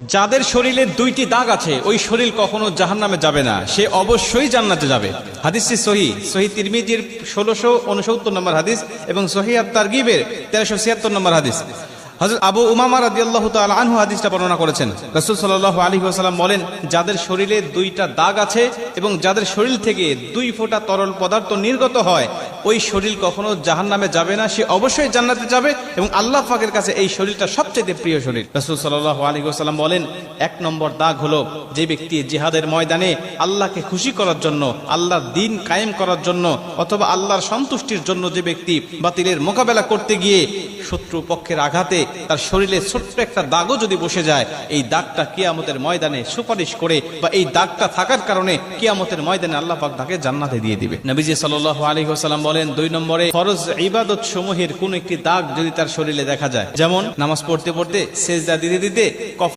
যাদের শরীরে দুইটি দাগ আছে ওই শরীর কখনো জাহান্নামে যাবে না, সে অবশ্যই জান্নাতে যাবে। হাদিসটি সহিহ তিরমিজির 1669 নম্বর হাদিস এবং সহিহ আত-তারগিবের 1376 নম্বর হাদিস। হযরত আবু উমামা রাদিয়াল্লাহু তাআলা আনহু হাদিসটা বর্ণনা করেছেন। রাসূল সাল্লাল্লাহু আলাইহি ওয়াসাল্লাম বলেন, যাদের শরীরে দুইটা দাগ আছে এবং যাদের শরীর থেকে 2 ফোঁটা তরল পদার্থ নির্গত হয় ওই শরীর কখনো জাহান্নামে যাবে না, সে অবশ্যই জান্নাতে যাবে এবং আল্লাহ পাকের কাছে এই শরীরটা সবচেয়ে প্রিয় শরীর। রাসূল সাল্লাল্লাহু আলাইহি ওয়াসাল্লাম বলেন, 1 নম্বর দাগ হলো যে ব্যক্তি জিহাদের ময়দানে আল্লাহকে খুশি করার জন্য, আল্লাহর দ্বীন কায়েম করার জন্য অথবা আল্লাহর সন্তুষ্টির জন্য যে ব্যক্তি বাতিলের মোকাবেলা করতে গিয়ে শত্রু পক্ষের আঘাতে তার শরীরে ছোট্ট একটা দাগও যদি বসে যায়, এই দাগটা কিয়ামতের ময়দানে সুপারিশ করে বা এই দাগটা থাকার কারণে কিয়ামতের ময়দানে আল্লাহ পাক তাকে জান্নাতে দিয়ে দিবে। নবীজি সাল্লাল্লাহু আলাইহি ওয়াসাল্লাম বলেন, 2 নম্বরে ফরজ ইবাদত সমূহের কোন একটি দাগ যদি তার শরীরে দেখা যায়, যেমন নামাজ পড়তে পড়তে সেজদা দিতে দিতে